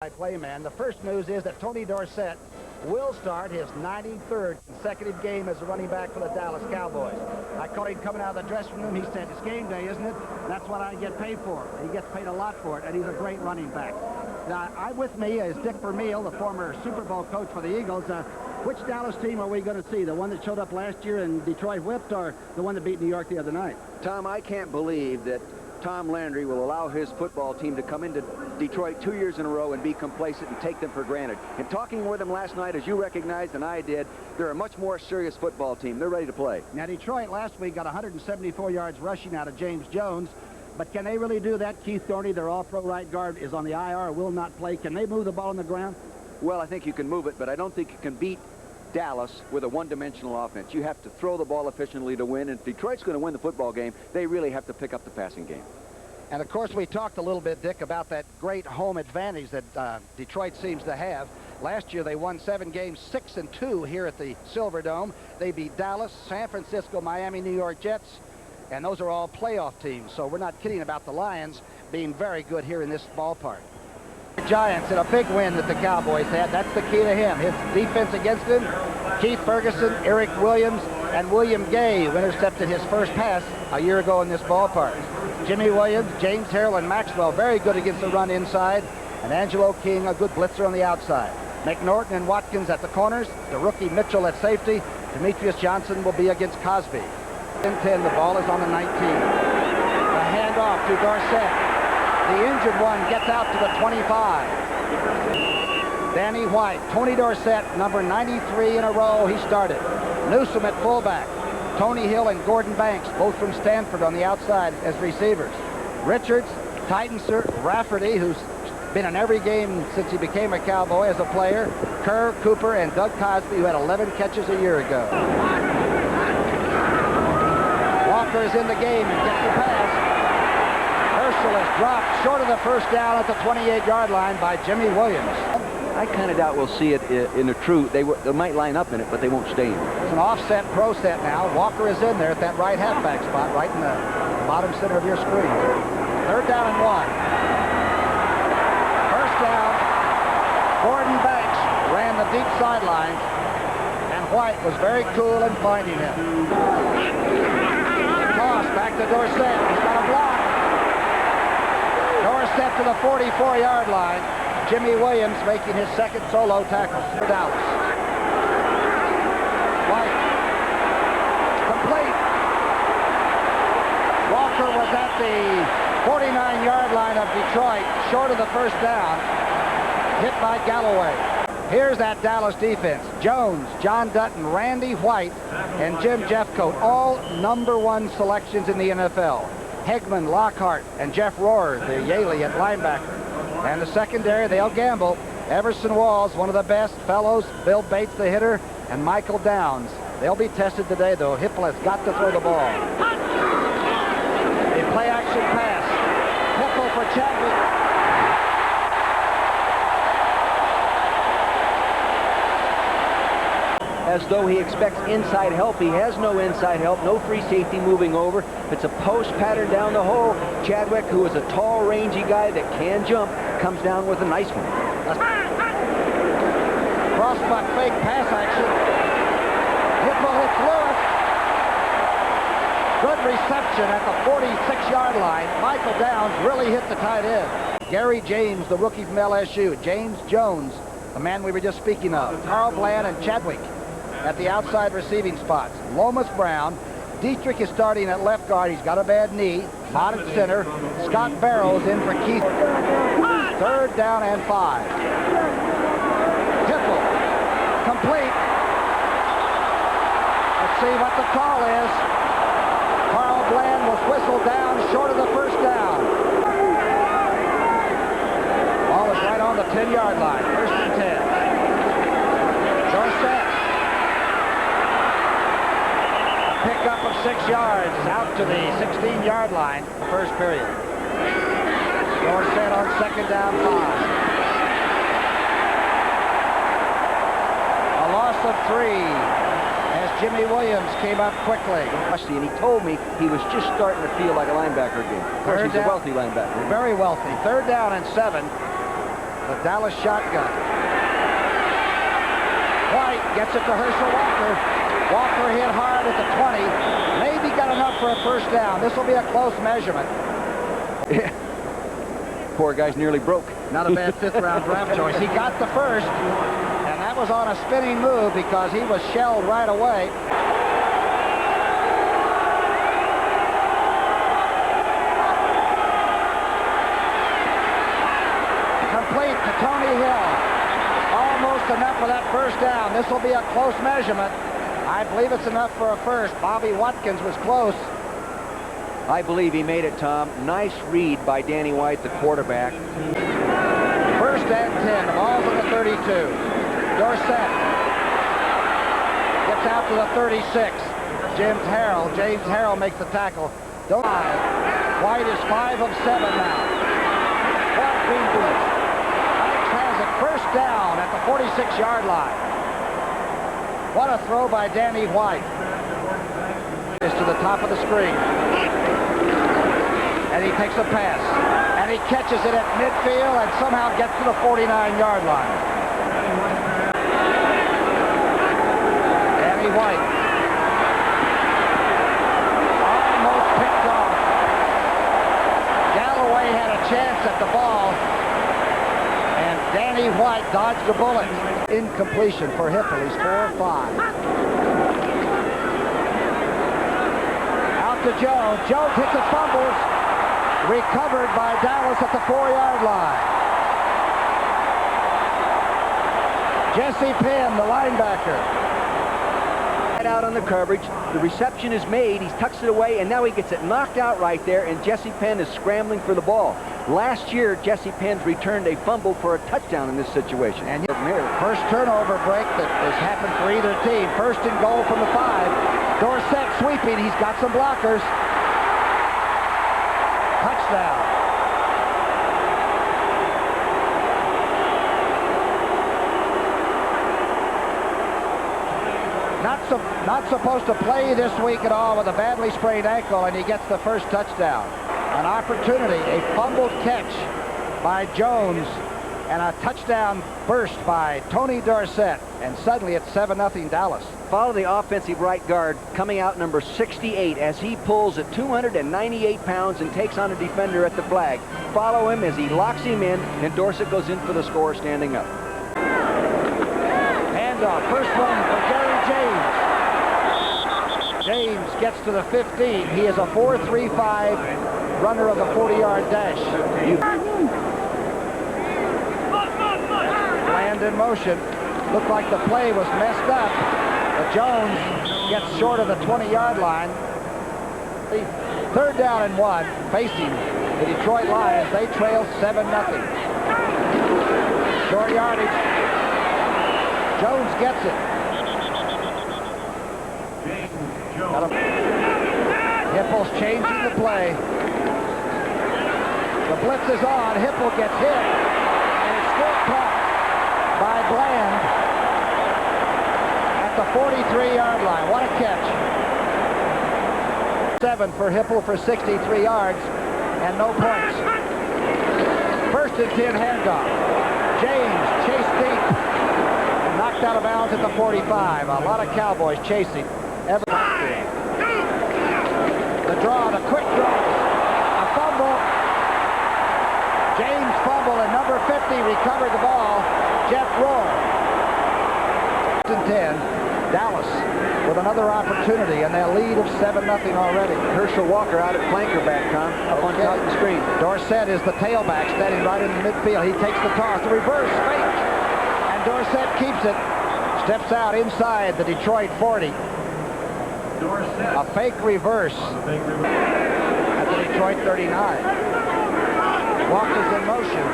Playman. The first news is that Tony Dorsett will start his 93rd consecutive game as a running back for the Dallas Cowboys. I caught him coming out of the dressing room. He said, "It's game day, isn't it? That's what I get paid for." He gets paid a lot for it, and he's a great running back. Now, with me is Dick Vermeil, the former Super Bowl coach for the Eagles. Which Dallas team are we going to see? The one that showed up last year and Detroit whipped, or the one that beat New York the other night? Tom, I can't believe that Tom Landry will allow his football team to come into Detroit 2 years in a row and be complacent and take them for granted. In talking with them last night, as you recognized and I did, they're a much more serious football team. They're ready to play. Now, Detroit last week got 174 yards rushing out of James Jones, but can they really do that? Keith Thorney, their all-pro right guard, is on the IR, will not play. Can they move the ball on the ground? Well, I think you can move it, but I don't think you can beat Dallas with a one-dimensional offense. You have to throw the ball efficiently to win, and if Detroit's going to win the football game, they really have to pick up the passing game. And of course, we talked a little bit, Dick, about that great home advantage that Detroit seems to have. Last year, they won 7 games, 6-2 here at the Silverdome. They beat Dallas, San Francisco, Miami, New York Jets, and those are all playoff teams. So we're not kidding about the Lions being very good here in this ballpark. Giants had a big win that the Cowboys had. That's the key to him. His defense against him, Keith Ferguson, Eric Williams, and William Gay, who intercepted his first pass a year ago in this ballpark. Jimmy Williams, James Harrell, and Maxwell very good against the run inside, and Angelo King a good blitzer on the outside. McNorton and Watkins at the corners, the rookie Mitchell at safety. Demetrius Johnson will be against Cosby. In 10, the ball is on the 19. A handoff to Dorsett. The injured one gets out to the 25. Danny White, Tony Dorsett, number 93 in a row, he started. Newsom at fullback. Tony Hill and Gordon Banks, both from Stanford on the outside as receivers. Richards, Titanser, Rafferty, who's been in every game since he became a Cowboy as a player. Kerr, Cooper, and Doug Cosby, who had 11 catches a year ago. Walker is in the game and gets the pass. Herschel is dropped short of the first down at the 28-yard line by Jimmy Williams. I kind of doubt we'll see it in a true. They might line up in it, but they won't stay in it. It's an offset pro set now. Walker is in there at that right halfback spot, right in the bottom center of your screen. 3rd down and 1. First down. Gordon Banks ran the deep sidelines, and White was very cool in finding him. Toss back to Dorsett. He's got a block. Dorsett to the 44-yard line. Jimmy Williams making his second solo tackle for Dallas. White. Complete. Walker was at the 49-yard line of Detroit, short of the first down, hit by Galloway. Here's that Dallas defense. Jones, John Dutton, Randy White, and Jim Jeffcoat, all #1 selections in the NFL. Hegman, Lockhart, and Jeff Rohr, the Yaley at linebacker. And the secondary, they'll gamble. Everson Walls, one of the best fellows. Bill Bates, the hitter, and Michael Downs. They'll be tested today, though. Hipple has got to throw the ball. A play-action pass. Hipple for Chadwick. As though he expects inside help. He has no inside help, no free safety moving over. It's a post pattern down the hole. Chadwick, who is a tall, rangy guy that can jump, comes down with a nice one. Crossbuck fake pass action. Hipple threw it. Good reception at the 46-yard line. Michael Downs really hit the tight end. Gary James, the rookie from LSU. James Jones, the man we were just speaking of. Carl Bland and Chadwick at the outside receiving spots. Lomas Brown. Dietrich is starting at left guard. He's got a bad knee. Mott at center. Scott Barrows in for Keith. 3rd down and 5. Hipple. Complete. Let's see what the call is. Carl Bland was whistled down short of the first down. Ball is right on the 10-yard line. 1st and 10. Dorsett. Pickup of 6 yards out to the 16-yard line. First period. Dorsett on 2nd down 5. A loss of 3 as Jimmy Williams came up quickly. And he told me he was just starting to feel like a linebacker again. Of course, he's a wealthy linebacker. Very wealthy. 3rd down and 7. The Dallas shotgun. White gets it to Herschel Walker. Walker hit hard at the 20. Maybe got enough for a first down. This will be a close measurement. Yeah. Poor guy's nearly broke. Not a bad fifth-round draft choice. He got the first, and that was on a spinning move because he was shelled right away. Complete to Tony Hill. Almost enough for that first down. This will be a close measurement. I believe it's enough for a first. Bobby Watkins was close. I believe he made it, Tom. Nice read by Danny White, the quarterback. First and 10. The ball's on the 32. Dorsett gets out to the 36. James Harrell makes the tackle. White is 5 of 7 now. Green Boots. Alex has it first down at the 46-yard line. What a throw by Danny White. Is to the top of the screen. And he takes a pass. And he catches it at midfield and somehow gets to the 49-yard line. Danny White. Almost picked off. Galloway had a chance at the ball. And Danny White dodged the bullet. Incompletion for Hippel. He's 4 of 5. Out to Jones. Jones hits it, fumbles. Recovered by Dallas at the 4-yard line. Jesse Penn, the linebacker. Right out on the coverage. The reception is made. He tucks it away, and now he gets it knocked out right there, and Jesse Penn is scrambling for the ball. Last year, Jesse Penn's returned a fumble for a touchdown in this situation. And first turnover break that has happened for either team. First and goal from the 5. Dorsett sweeping. He's got some blockers. Touchdown. Not supposed to play this week at all with a badly sprained ankle, and he gets the first touchdown. An opportunity, a fumbled catch by Jones, and a touchdown burst by Tony Dorsett, and suddenly it's 7-0 Dallas. Follow the offensive right guard coming out number 68 as he pulls at 298 pounds and takes on a defender at the flag. Follow him as he locks him in, and Dorsett goes in for the score standing up. Handoff, first one for Gary James. James gets to the 15. He is a 4.35 runner of the 40-yard dash. Land in motion. Looked like the play was messed up. But Jones gets short of the 20-yard line. Third down and 1, facing the Detroit Lions. They trail 7-0. Short yardage. Jones gets it. Hippel's changing the play. The blitz is on. Hippel gets hit. And it's still caught by Bland at the 43-yard line. What a catch. 7 for Hippel for 63 yards and no points. First and 10 handoff. James chased deep. Knocked out of bounds at the 45. A lot of Cowboys chasing. The draw, the quick draw. A fumble. James fumble, and number 50 recovered the ball. Jeff Rohr. 10. Dallas with another opportunity, and their lead of 7-0 already. Herschel Walker out at flanker back, Tom, up on top of the screen. Dorsett is the tailback, standing right in the midfield. He takes the toss, the reverse, fake, and Dorsett keeps it. Steps out inside the Detroit 40. A fake reverse at the Detroit 39. Walker's in motion.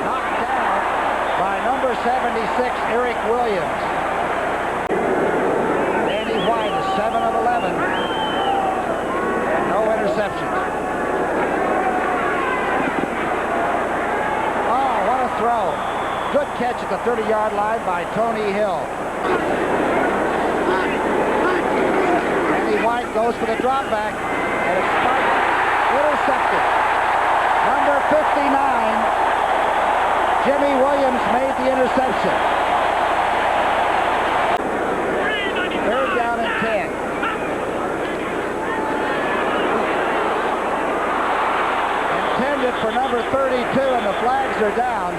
Knocked down by number 76, Eric Williams. Danny White is 7 of 11. And no interceptions. Oh, what a throw. Good catch at the 30-yard line by Tony Hill. Danny White goes for the drop back, and it's intercepted. Number 59, Jimmy Williams made the interception. Third down and 10. Intended for number 32, and the flags are down.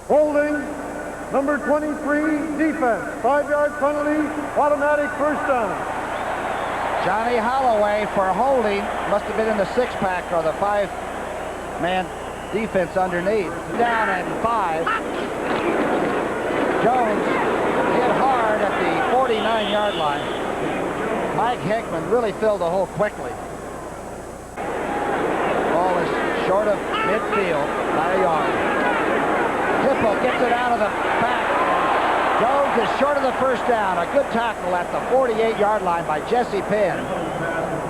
Holding, number 23, defense. 5-yard penalty, automatic first down. Johnny Holloway for holding. Must have been in the six-pack or the five-man defense underneath. Down and 5. Jones hit hard at the 49-yard line. Mike Hickman really filled the hole quickly. Ball is short of midfield by a yard. Hippo gets it out of the back. Jones is short of the first down. A good tackle at the 48-yard line by Jesse Penn.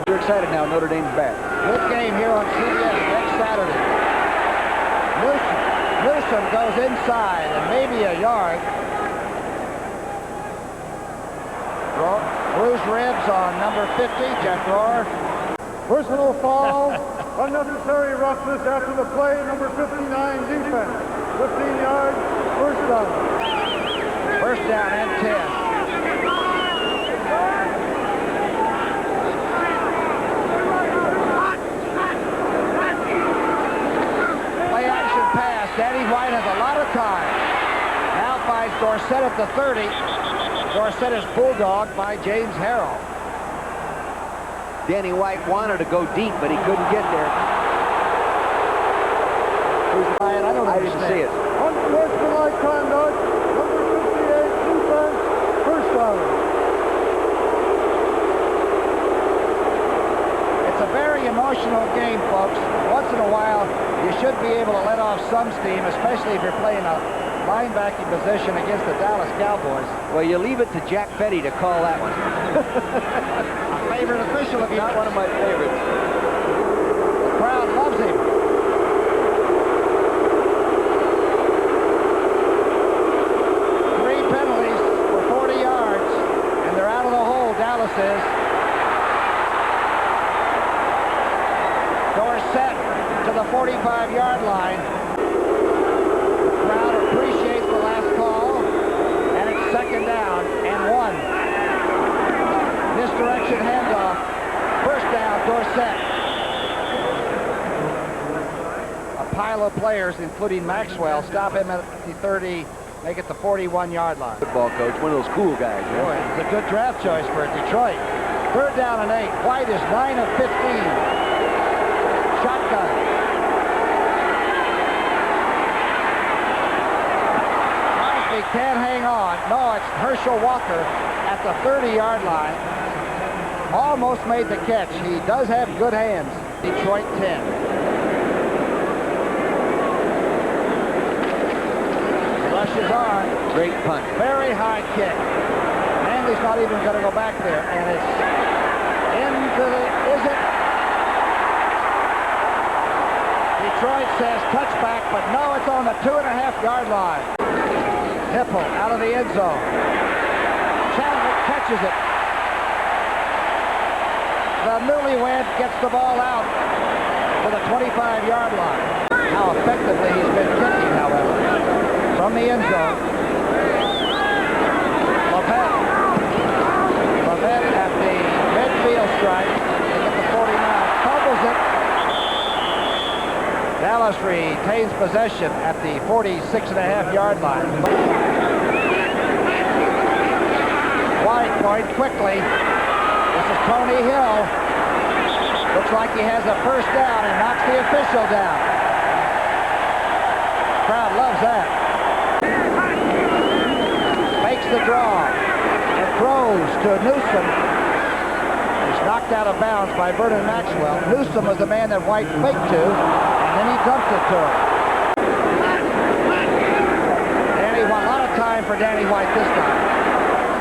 You're excited now. Notre Dame's back. Good game here on CBS next Saturday. Newsom goes inside and maybe a yard. Bruised ribs on number 50, Jeff Rohr. Personal foul, unnecessary roughness after the play, number 59, defense. 15 yards, first down. First down and 10. Play action pass. Danny White has a lot of time. Now finds Dorsett at the 30. Dorsett is bulldogged by James Harrell. Danny White wanted to go deep, but he couldn't get there. I didn't see it. Unsportsmanlike conduct, number 58, defense, first down. It's a very emotional game, folks. Once in a while, you should be able to let off some steam, especially if you're playing a linebacking position against the Dallas Cowboys. Well, you leave it to Jack Petty to call that one. A favorite official of yours. Not one of my favorites. The crowd loves him. Three penalties for 40 yards, and they're out of the hole, Dallas is. Dorsett to the 45-yard line. The crowd appreciates the last call, and it's second down and 1. Misdirection handoff. First down, Dorsett. A pile of players, including Maxwell, stop him at the 30, make it the 41-yard line. Football coach, one of those cool guys. Yeah? Boy, it's a good draft choice for Detroit. Third down and 8. White is 9 of 15. Shotgun. Crosby can't hang on. No, it's Herschel Walker at the 30-yard line. Almost made the catch. He does have good hands. Detroit 10. Rushes on. Great punt. Very high kick. Manley's not even going to go back there. And it's into the... Is it? Detroit says touchback, but no, it's on the 2.5-yard line. Hipple out of the end zone. Chandler catches it. The newlywed gets the ball out to the 25-yard line. How effectively he's been kicking, however. From the end zone. Lovett at the midfield stripe. They get the 49. Fumbles it. Dallas retains possession at the 46.5-yard line. White going quickly. This is Tony Hill. Looks like he has a first down and knocks the official down. Crowd loves that. Makes the draw and throws to Newsom. He's knocked out of bounds by Vernon Maxwell. Newsom was the man that White faked to, and then he dumped it to him. Danny White, a lot of time for Danny White this time.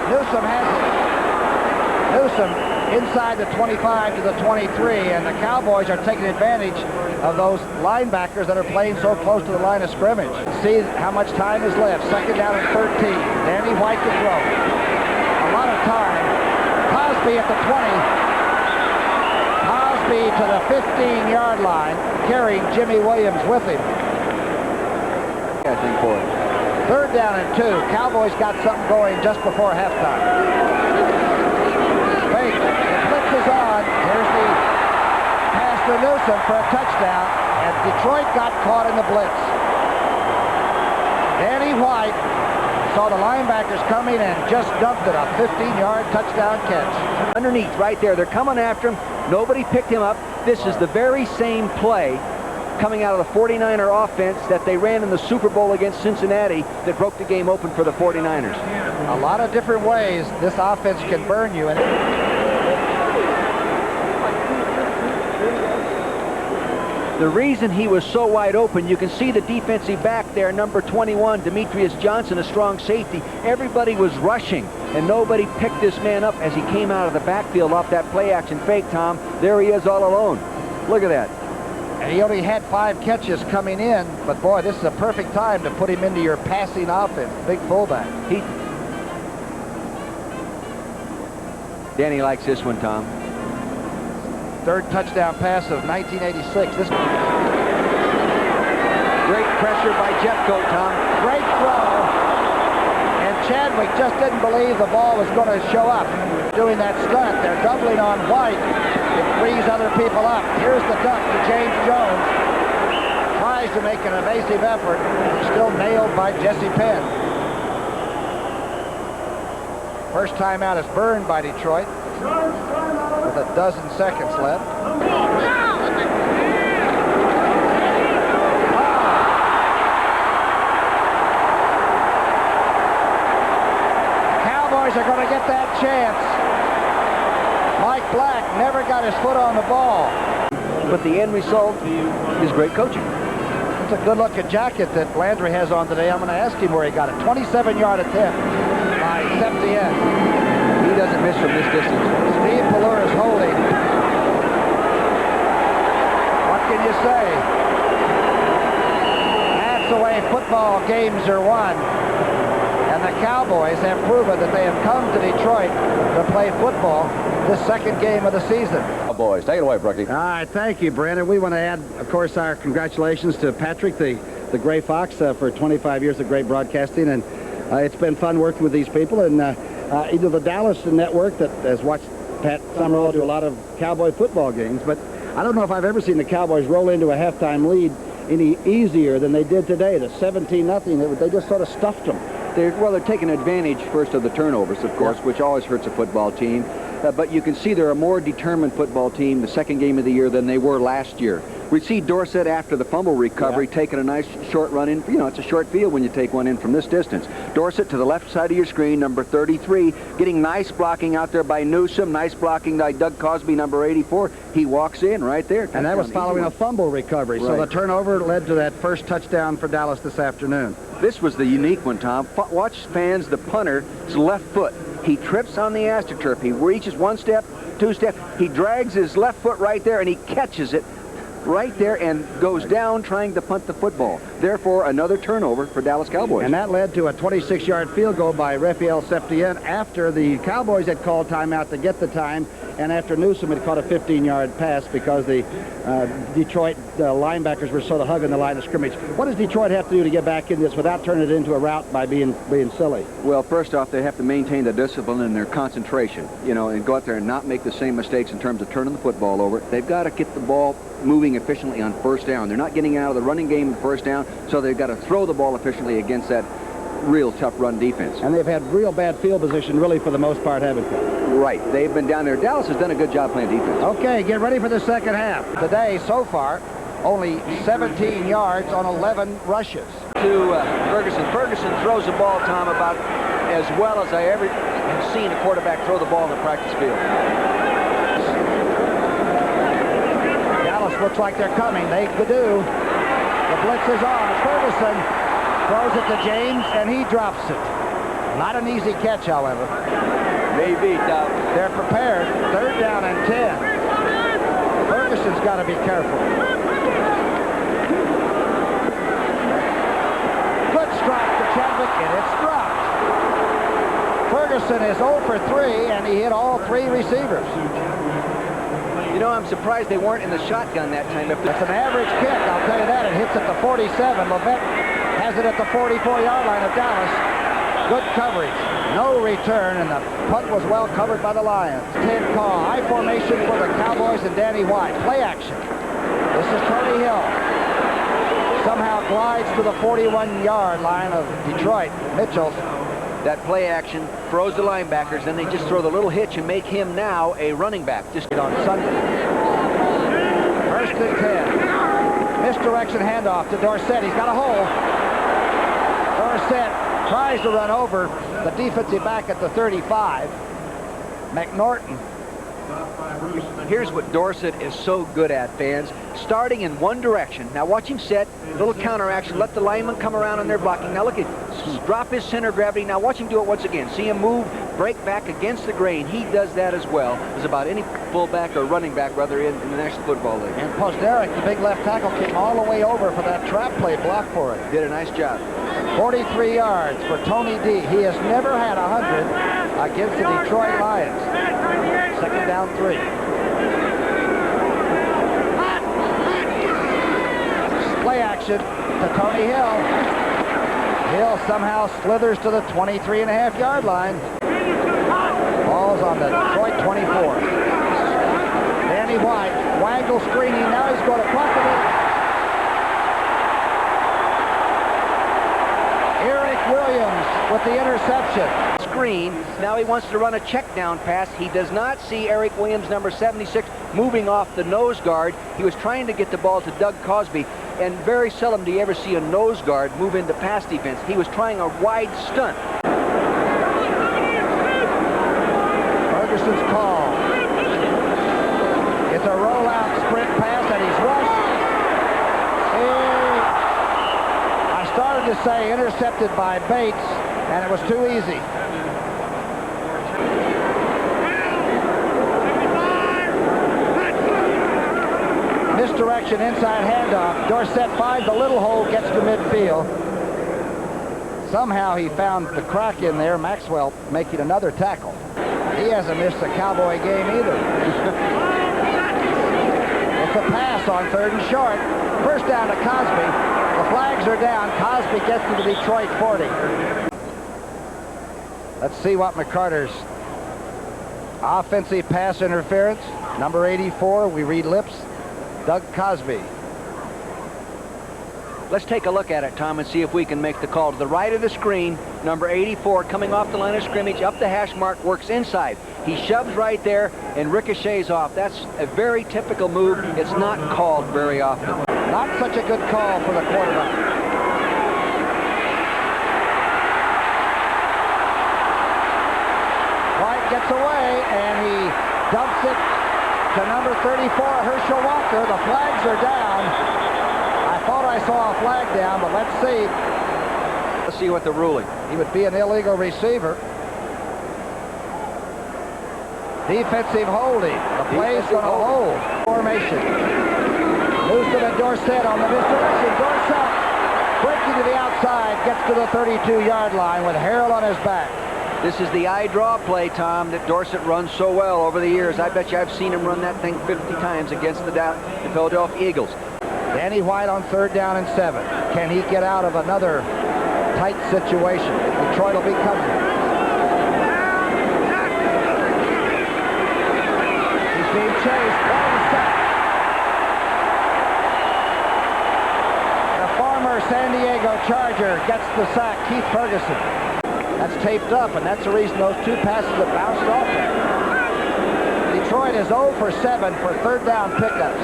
Newsom has it. Newsom inside the 25 to the 23, and the Cowboys are taking advantage of those linebackers that are playing so close to the line of scrimmage. See how much time is left. Second down and 13. Danny White to throw. A lot of time. Cosby at the 20. be to the 15-yard line, carrying Jimmy Williams with him. I think for it. 3rd down and 2. Cowboys got something going just before halftime. Fake. The blitz is on. Here's the pass to Newsom for a touchdown, and Detroit got caught in the blitz. Danny White saw the linebackers coming and just dumped it. A 15-yard touchdown catch. Underneath, right there. They're coming after him. Nobody picked him up. This is the very same play coming out of the 49er offense that they ran in the Super Bowl against Cincinnati that broke the game open for the 49ers. A lot of different ways this offense can burn you. The reason he was so wide open, you can see the defensive back there, number 21, Demetrius Johnson, a strong safety. Everybody was rushing, and nobody picked this man up as he came out of the backfield off that play-action fake, Tom. There he is all alone. Look at that. And he only had 5 catches coming in, but boy, this is a perfect time to put him into your passing offense. Big fullback. Danny likes this one, Tom. 3rd touchdown pass of 1986. This great pressure by Jeffcoat, Tom. Great throw. And Chadwick just didn't believe the ball was going to show up. Doing that stunt, they're doubling on White. It frees other people up. Here's the duck to James Jones. Tries to make an evasive effort. Still nailed by Jesse Penn. First time out is burned by Detroit with a dozen seconds left. Cowboys are going to get that chance. Mike Black never got his foot on the ball. But the end result is great coaching. It's a good-looking jacket that Landry has on today. I'm going to ask him where he got it. 27-yard attempt by Septien. He doesn't miss from this distance. Steve Pelluer is holding. What can you say? That's the way football games are won. And the Cowboys have proven that they have come to Detroit to play football this 2nd game of the season. Cowboys, take it away, Brookie. All right, thank you, Brandon. We want to add, of course, our congratulations to Patrick, the Gray Fox, for 25 years of great broadcasting. And it's been fun working with these people. And either the Dallas network that has watched Pat Summerall do a lot of Cowboy football games, but I don't know if I've ever seen the Cowboys roll into a halftime lead any easier than they did today. The 17-0, they just sort of stuffed them. They're taking advantage first of the turnovers, of course, which always hurts a football team. But you can see they're a more determined football team the 2nd game of the year than they were last year. We see Dorsett after the fumble recovery taking a nice short run in. You know, it's a short field when you take one in from this distance. Dorsett to the left side of your screen, number 33, getting nice blocking out there by Newsom. Nice blocking by Doug Cosby, number 84. He walks in right there. And that was following a fumble recovery. Right. So the turnover led to that first touchdown for Dallas this afternoon. This was the unique one, Tom. Watch fans, the punter's left foot. He trips on the AstroTurf. He reaches 1 step, 2 step. He drags his left foot right there, and he catches it right there and goes down trying to punt the football. Therefore, another turnover for Dallas Cowboys. And that led to a 26-yard field goal by Raphael Septien after the Cowboys had called timeout to get the time, and after Newsom had caught a 15-yard pass because the Detroit linebackers were sort of hugging the line of scrimmage. What does Detroit have to do to get back in this without turning it into a rout by being silly? Well, first off, they have to maintain the discipline and their concentration, you know, and go out there and not make the same mistakes in terms of turning the football over. They've got to get the ball moving efficiently on 1st down. They're not getting out of the running game in 1st down, so they've got to throw the ball efficiently against that real tough run defense. And they've had real bad field position really for the most part, haven't they? Right. They've been down there. Dallas has done a good job playing defense. Okay, get ready for the 2nd half. Today, so far, only 17 yards on 11 rushes. To Ferguson. Ferguson throws the ball, Tom, about as well as I ever have seen a quarterback throw the ball in the practice field. Dallas looks like they're coming. They do. The blitz is on. Ferguson throws it to James, and he drops it. Not an easy catch, however. Maybe, Tom. They're prepared. 3rd down and 10. Ferguson's got to be careful. Good strike to Chadwick, and it's dropped. Ferguson is 0 for 3, and he hit all 3 receivers. You know, I'm surprised they weren't in the shotgun that time. It's an average kick, I'll tell you that. It hits at the 47. Levesque has it at the 44-yard line of Dallas. Good coverage. No return, and the punt was well covered by the Lions. 10 call. High formation for the Cowboys and Danny White. Play action. This is Tony Hill. Somehow glides to the 41-yard line of Detroit. Mitchell. That play action throws the linebackers, then they just throw the little hitch and make him now a running back. Just on Sunday. First and 10. Misdirection handoff to Dorsett. He's got a hole. Dorsett tries to run over the defensive back at the 35. McNorton. Here's what Dorsett is so good at, fans. Starting in one direction. Now watch him set. Little counter action. Let the lineman come around on their blocking. Now look at drop his center of gravity. Now watch him do it once again. See him move, break back against the grain. He does that as well as about any fullback or running back, rather, in the National Football League. And Posteric, the big left tackle, came all the way over for that trap play block for it. Did a nice job. 43 yards for Tony D. He has never had 100 against the Detroit Lions. Second down 3. Play action to Tony Hill. Hill somehow slithers to the 23.5-yard line. Ball's on the Detroit 24. Danny White, Wangle screening. Now he's going to bucket it. Eric Williams with the interception. Screen. Now he wants to run a check down pass. He does not see Eric Williams, number 76, moving off the nose guard. He was trying to get the ball to Doug Cosby, and very seldom do you ever see a nose guard move into pass defense. He was trying a wide stunt. Ferguson's call. It's a rollout sprint pass, and he's rushed. I started to say intercepted by Bates, and it was too easy. Misdirection inside handoff. Dorsett finds a little hole, gets to midfield. Somehow he found the crack in there. Maxwell making another tackle. He hasn't missed a Cowboy game either. It's a pass on 3rd and short. First down to Cosby. The flags are down. Cosby gets to the Detroit 40. Let's see what McCarter's offensive pass interference. Number 84, we read lips. Doug Cosby. Let's take a look at it, Tom, and see if we can make the call. To the right of the screen, number 84, coming off the line of scrimmage, up the hash mark, works inside. He shoves right there and ricochets off. That's a very typical move. It's not called very often. Not such a good call for the quarterback. White gets away, and he dumps it to number 34, Herschel Walker. The flags are down. I thought I saw a flag down, but let's see. Let's see what the ruling. He would be an illegal receiver. Defensive holding. The play's going to hold. Formation. Newsom and Dorsett on the misdirection. Dorsett breaking to the outside, gets to the 32-yard line with Harrell on his back. This is the eye draw play, Tom, that Dorsett runs so well over the years. I bet you I've seen him run that thing 50 times against the Philadelphia Eagles. Danny White on 3rd down and 7. Can he get out of another tight situation? Detroit will be coming. He's being chased. The former San Diego Charger gets the sack. Keith Ferguson. That's taped up, and that's the reason those 2 passes have bounced off him. Detroit is 0 for 7 for 3rd down pickups.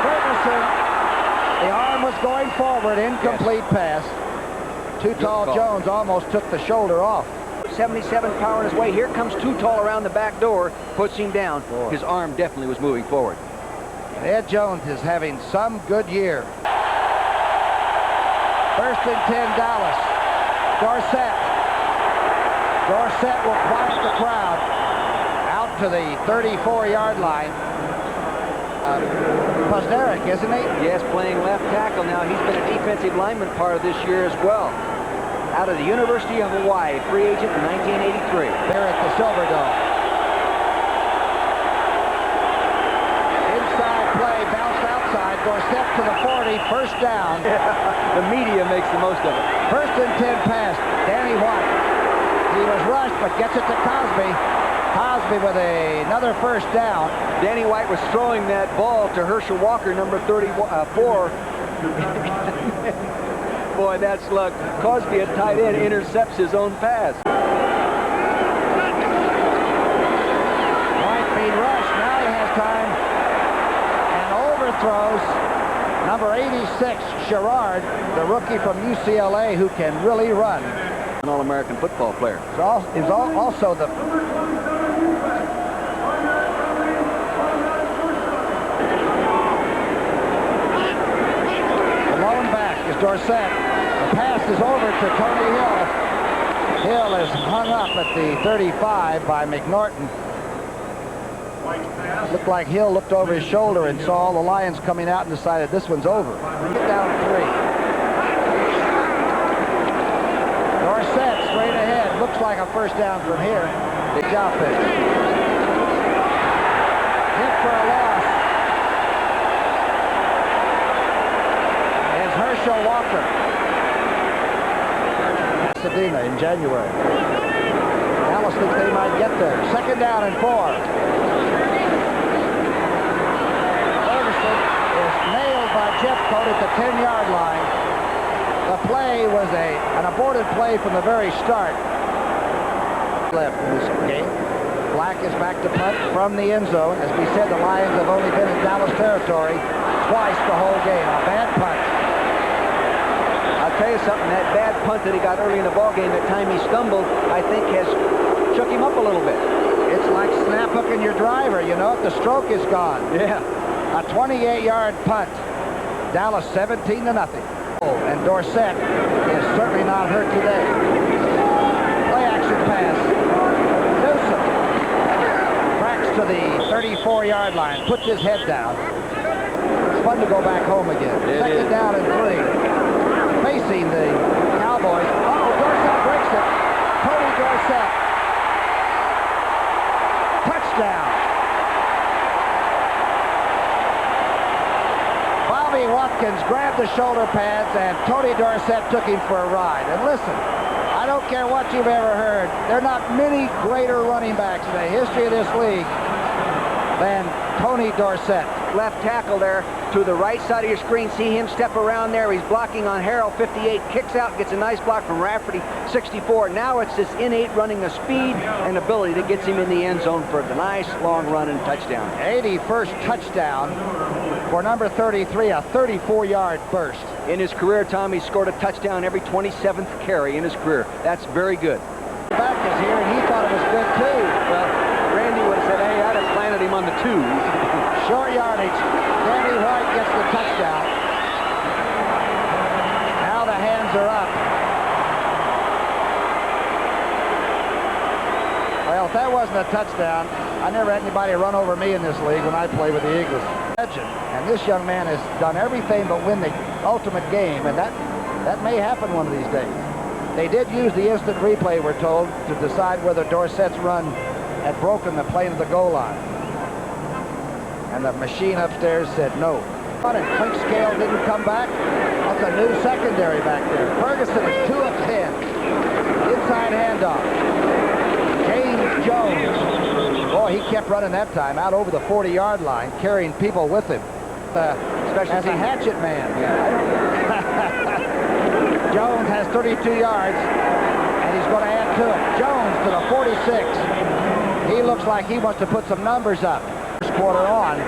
Ferguson, the arm was going forward, incomplete pass. Too Tall Jones almost took the shoulder off. 77 power in his way. Here comes Too Tall around the back door, puts him down. His arm definitely was moving forward. Ed Jones is having some good year. 1st and 10, Dallas. Dorsett. Dorsett will quiet the crowd out to the 34-yard line. Posteric, isn't he? Yes, playing left tackle now. He's been a defensive lineman part of this year as well. Out of the University of Hawaii, free agent in 1983. They're at the Silverdome. Dorsett to the 40, first down. Yeah, the media makes the most of it. First and 10 pass, Danny White. He was rushed, but gets it to Cosby. Cosby with another first down. Danny White was throwing that ball to Herschel Walker, number 34. Boy, that's luck. Cosby, a tight end, intercepts his own pass. White being rushed. Now he has time. And overthrows number 86, Sherrard, the rookie from UCLA, who can really run. An All-American football player. He's also the... The lone back is Dorsett. The pass is over to Tony Hill. Hill is hung up at the 35 by McNorton. Looked like Hill looked over his shoulder and saw all the Lions coming out and decided this one's over. Get down 3. Dorsett straight ahead. Looks like a first down from here. Big job pitch. Hit for a loss. Is Herschel Walker. Pasadena in January. Dallas thinks they might get there. Second down and 4. Nailed by Jeffcoat at the 10-yard line. The play was an aborted play from the very start. Left in this game. Black is back to punt from the end zone. As we said, the Lions have only been in Dallas territory twice the whole game. A bad punt. I'll tell you something, that bad punt that he got early in the ballgame, that time he stumbled, I think has shook him up a little bit. It's like snap hooking your driver, you know, if the stroke is gone. Yeah. A 28-yard punt. Dallas 17-0. And Dorsett is certainly not hurt today. Play action pass. Newsom cracks to the 34-yard line. Puts his head down. It's fun to go back home again. Second down and 3. Facing the Cowboys. Uh-oh, Dorsett breaks it. Tony Dorsett. Touchdown. Bobby Watkins grabbed the shoulder pads and Tony Dorsett took him for a ride. And listen, I don't care what you've ever heard, there are not many greater running backs in the history of this league than Tony Dorsett. Left tackle there to the right side of your screen. See him step around there. He's blocking on Harrell, 58. Kicks out, gets a nice block from Rafferty, 64. Now it's this innate running of speed and ability that gets him in the end zone for the nice long run and touchdown. 81st touchdown for number 33, a 34-yard burst. In his career, Tom, he scored a touchdown every 27th carry in his career. That's very good. The back is here, and he thought it was good, too. Well, Randy would have said, hey, I'd have planted him on the 2. Short yardage. Danny White gets the touchdown. Now the hands are up. Well, if that wasn't a touchdown, I never had anybody run over me in this league when I played with the Eagles. And this young man has done everything but win the ultimate game, and that may happen one of these days. They did use the instant replay, we're told, to decide whether Dorsett's run had broken the plane of the goal line. And the machine upstairs said no. But Clink Scale didn't come back. That's a new secondary back there. Ferguson is 2 of 10. Inside handoff. James Jones. Boy, he kept running that time out over the 40-yard line, carrying people with him. As a hatchet man. Jones has 32 yards, and he's going to add to it. Jones to the 46. He looks like he wants to put some numbers up. Quarter on.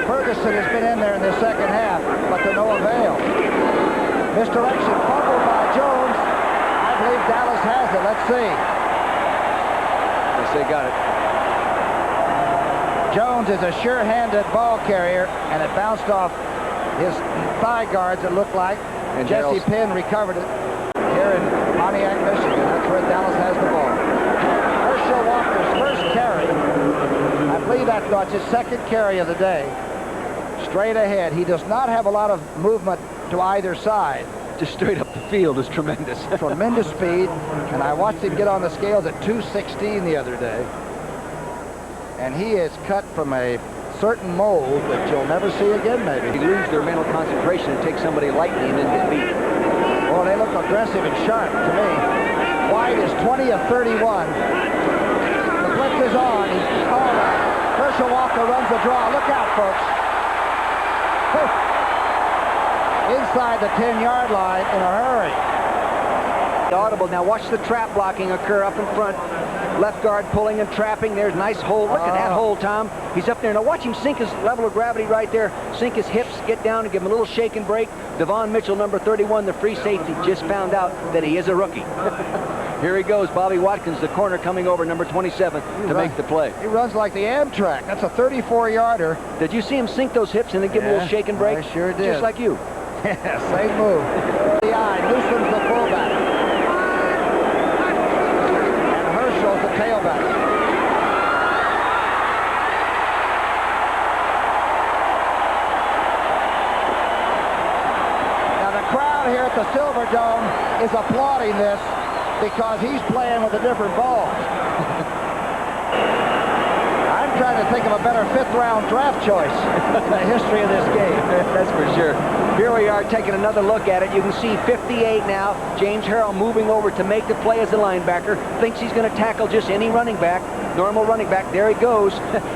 Ferguson has been in there in the second half, but to no avail. Misdirection fumbled by Jones. I believe Dallas has it. Let's see. Yes, they got it. Jones is a sure-handed ball carrier, and it bounced off his thigh guards, it looked like. And Jesse Penn recovered it here in Pontiac, Michigan. That's where Dallas has the ball. Herschel Walker's first carry. I believe that's his second carry of the day. Straight ahead. He does not have a lot of movement to either side. Just straight up the field is tremendous. Tremendous speed. And I watched him get on the scales at 216 the other day. And he is cut from a certain mold that you'll never see again, maybe. They lose their mental concentration and take somebody lightly and then get beat. Well, they look aggressive and sharp to me. White is 20 of 31. The blitz is on. Herschel Walker runs the draw. Look out, folks. Inside the 10-yard line in a hurry. Audible. Now watch the trap blocking occur up in front. Left guard pulling and trapping. There's a nice hole. Look at that hole, Tom. He's up there. Now watch him sink his level of gravity right there. Sink his hips, get down and give him a little shake and break. Devon Mitchell, number 31, the free safety, just found out that he is a rookie. Here he goes. Bobby Watkins, the corner, coming over, number 27, to make the play. He runs like the Amtrak. That's a 34-yarder. Did you see him sink those hips and then give him a little shake and break? I sure did. Just like you. Yeah, same move. The eye, Newsom's the fullback. And Herschel's the tailback. Now the crowd here at the Silverdome is applauding this because he's playing with a different ball. I'm trying to think of a better fifth-round draft choice in the history of this game. That's for sure. Here we are taking another look at it. You can see 58 now. James Harrell moving over to make the play as a linebacker. Thinks he's going to tackle just any running back. Normal running back. There he goes.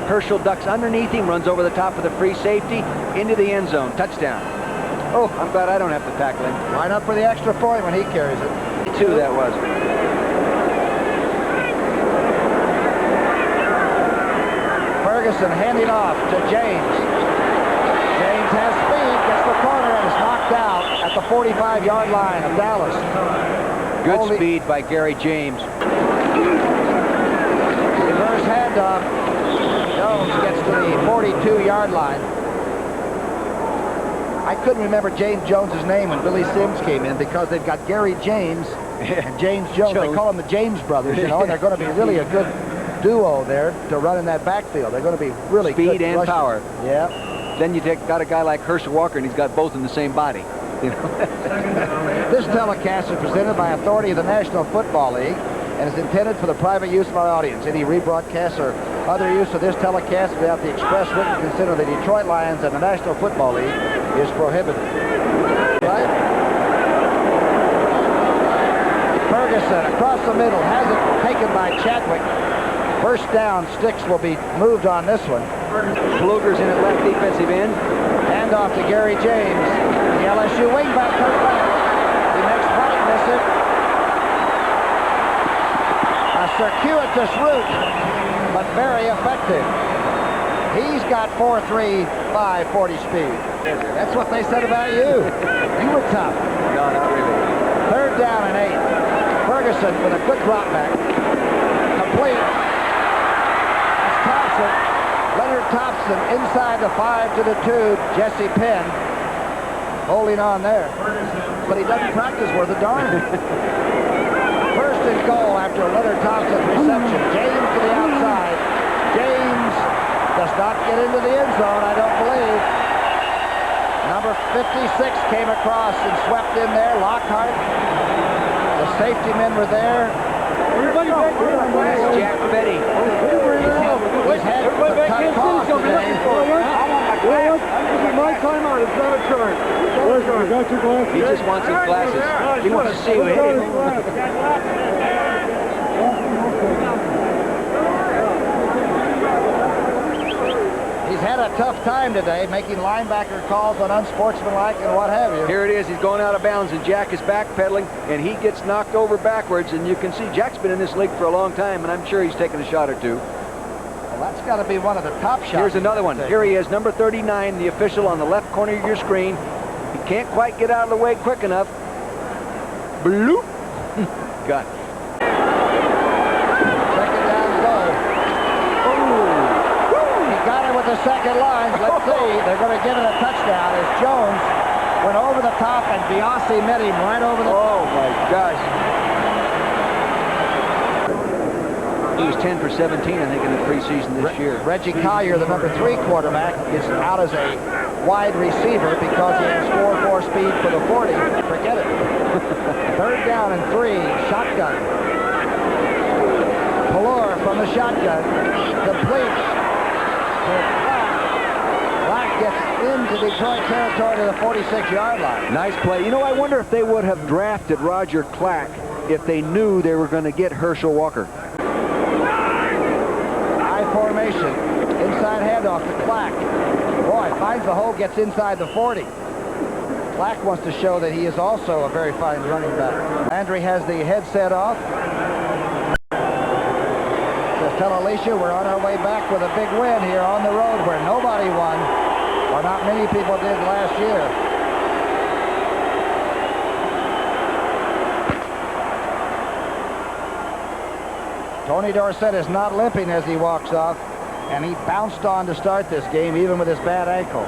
Herschel ducks underneath him, runs over the top of the free safety into the end zone. Touchdown. Oh, I'm glad I don't have to tackle him. Line up for the extra point when he carries it. Two, that was. Ferguson handing off to James. James has speed, gets the corner, and is knocked out at the 45-yard line of Dallas. Good speed by Gary James. Reverse handoff. Jones gets to the 42-yard line. I couldn't remember James Jones's name when Billy Sims came in because they've got Gary James and James Jones. They call them the James brothers, you know, and they're going to be really a good duo there to run in that backfield. They're going to be really good speed and rushers. power. Yeah. Then you got a guy like Herschel Walker, and he's got both in the same body. You know? This telecast is presented by authority of the National Football League and is intended for the private use of our audience. Any rebroadcast or other use of this telecast without the express written consent of the Detroit Lions and the National Football League is prohibited. Right? Ferguson across the middle has it taken by Chadwick. First down, Sticks will be moved on this one. Pfluger's in at left defensive end. Hand off to Gary James. The LSU wingback comes back. He makes White miss it. A circuitous route, but very effective. He's got 4.35 40 speed. That's what they said about you. You were tough. No, not really. Third down and 8. Ferguson with a quick drop back. Complete. That's Thompson. Leonard Thompson inside the 5 to the 2. Jesse Penn holding on there. But he doesn't practice worth a darn. First and goal after Leonard Thompson's reception. James to the outside. James does not get into the end zone, I don't believe. Number 56 came across and swept in there. Lockhart. The safety men were there. That's Jack Betty. He's had a tough toss today. This is my timeout. It's not a turn. You got your glasses? He just wants his glasses. He wants to see who hit him. He's had a tough time today making linebacker calls on unsportsmanlike and what have you. Here it is. He's going out of bounds, and Jack is backpedaling, and he gets knocked over backwards. And you can see Jack's been in this league for a long time, and I'm sure he's taken a shot or two. Well, that's got to be one of the top shots. Here's another one. Here he is, number 39, the official on the left corner of your screen. He can't quite get out of the way quick enough. Bloop. Got it. Second down goal. He got it with the second lines. Let's see. They're going to give it a touchdown as Jones went over the top and Biasi met him right over the top. Oh, my gosh. He was 10 for 17, I think, in the preseason this year. Reggie Collier, the number 3 quarterback, is out as a wide receiver because he has 4.4 speed for the 40. Forget it. Third down and 3. Shotgun. Pallor from the shotgun. Complete. Detroit territory to the 46-yard line. Nice play. You know, I wonder if they would have drafted Roger Clack if they knew they were going to get Herschel Walker. High formation. Inside handoff to Clack. Boy, finds the hole, gets inside the 40. Clack wants to show that he is also a very fine running back. Landry has the headset off. Says, tell Alicia we're on our way back with a big win here on the road where nobody won, or not many people did last year. Tony Dorsett is not limping as he walks off, and he bounced on to start this game even with his bad ankle.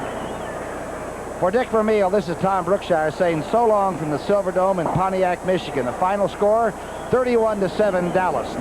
For Dick Vermeil, this is Tom Brookshire saying so long from the Silverdome in Pontiac, Michigan. The final score, 31-7 Dallas.